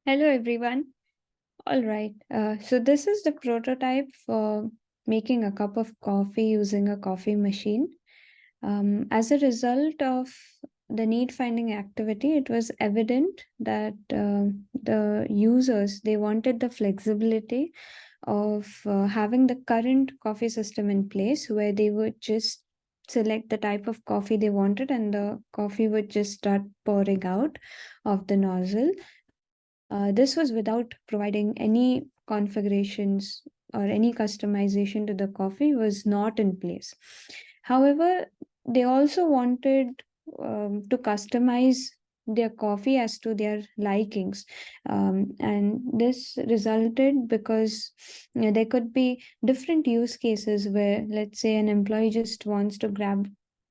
Hello everyone. All right. So this is the prototype for making a cup of coffee using a coffee machine. As a result of the need finding activity, it was evident that the users they wanted the flexibility of having the current coffee system in place where they would just select the type of coffee they wanted and the coffee would just start pouring out of the nozzle. This was without providing any configurations or any customization to the coffee was not in place. However, they also wanted to customize their coffee as to their likings, and this resulted because there could be different use cases where, let's say, an employee just wants to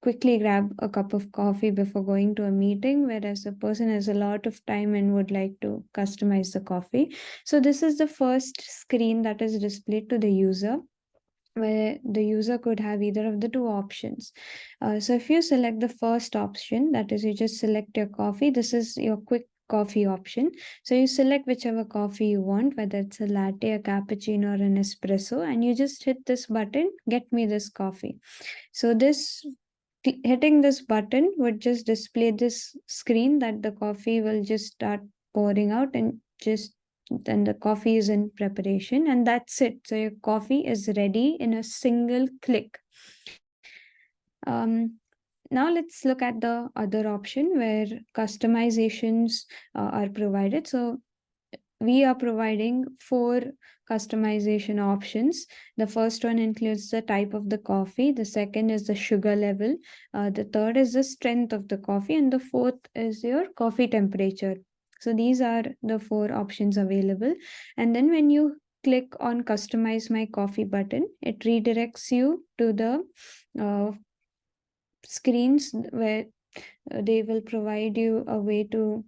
quickly grab a cup of coffee before going to a meeting, whereas a person has a lot of time and would like to customize the coffee. So, this is the first screen that is displayed to the user, where the user could have either of the two options. So, if you select the first option, that is, you just select your coffee, this is your quick coffee option. So you select whichever coffee you want, whether it's a latte, a cappuccino, or an espresso, and you just hit this button, get me this coffee. So this hitting this button would just display this screen that the coffee will just start pouring out, and just then the coffee is in preparation, and that's it. So your coffee is ready in a single click. um, Now let's look at the other option where customizations are provided. So we are providing 4 customization options. The first one includes the type of the coffee, the second is the sugar level, the third is the strength of the coffee, and the fourth is your coffee temperature. So these are the 4 options available. And then when you click on customize my coffee button, it redirects you to the screens where they will provide you a way to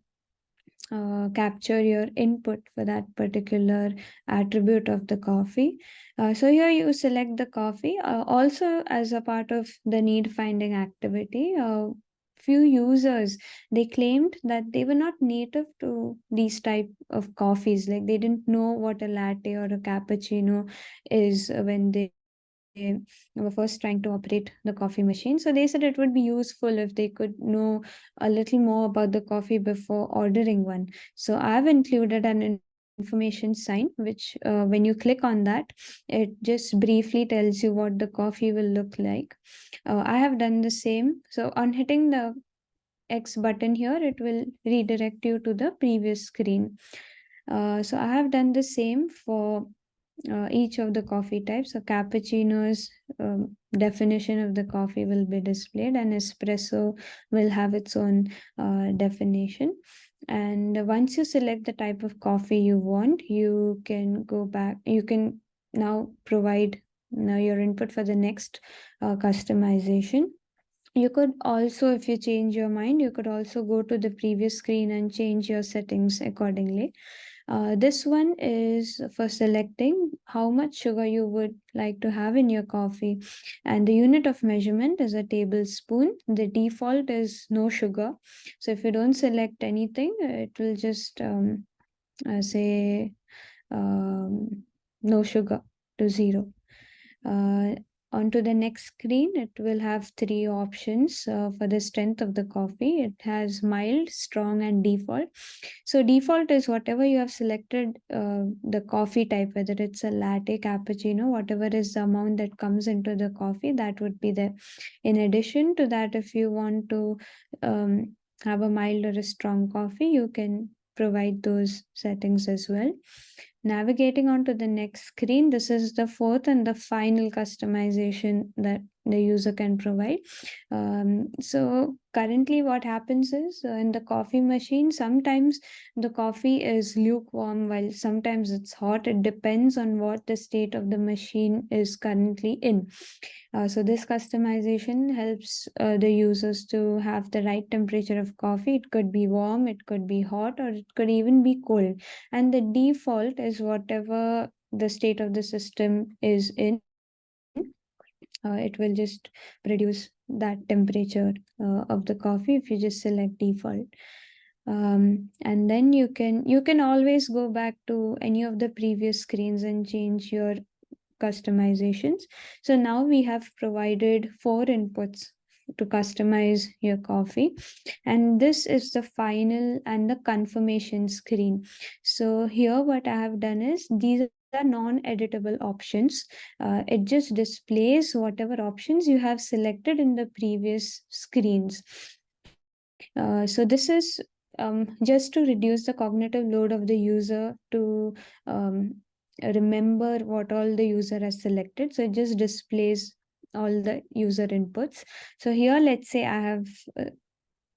capture your input for that particular attribute of the coffee. So here you select the coffee. Also, as a part of the need finding activity, few users they claimed that they were not native to these type of coffees. Like they didn't know what a latte or a cappuccino is when they were first trying to operate the coffee machine. So they said it would be useful if they could know a little more about the coffee before ordering one. So I've included an information sign, which when you click on that, it just briefly tells you what the coffee will look like. I have done the same. So on hitting the X button here, it will redirect you to the previous screen. So I have done the same for each of the coffee types. So cappuccino's definition of the coffee will be displayed, and espresso will have its own definition. And once you select the type of coffee you want, you can go back. You can now provide your input for the next customization. You could also, if you change your mind, you could also go to the previous screen and change your settings accordingly. This one is for selecting how much sugar you would like to have in your coffee. And the unit of measurement is a tablespoon. The default is no sugar. So if you don't select anything, it will just say no sugar to 0. Uh, Onto the next screen, it will have 3 options for the strength of the coffee. It has mild, strong, and default. So default is whatever you have selected, the coffee type, whether it's a latte, cappuccino, whatever is the amount that comes into the coffee, that would be there. In addition to that, if you want to have a mild or a strong coffee, you can provide those settings as well. Navigating on to the next screen, this is the fourth and the final customization that the user can provide. So currently what happens is in the coffee machine, sometimes the coffee is lukewarm while sometimes it's hot. It depends on what the state of the machine is currently in. So this customization helps the users to have the right temperature of coffee. It could be warm, it could be hot, or it could even be cold. And the default is whatever the state of the system is in. It will just produce that temperature of the coffee if you just select default. And then you can always go back to any of the previous screens and change your customizations. So now we have provided 4 inputs to customize your coffee, and this is the final and the confirmation screen. So here what I have done is, these are non-editable options. It just displays whatever options you have selected in the previous screens. So this is just to reduce the cognitive load of the user to remember what all the user has selected. So it just displays all the user inputs. So here, let's say I have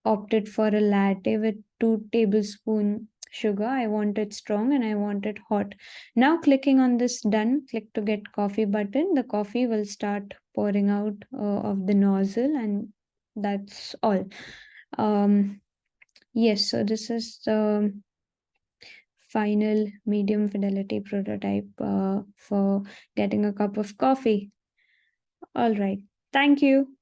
opted for a latte with 2 tablespoon sugar. I want it strong and I want it hot. Now clicking on this done, click to get coffee button, the coffee will start pouring out of the nozzle, and that's all. Um, yes, so this is the final medium fidelity prototype for getting a cup of coffee. All right. Thank you.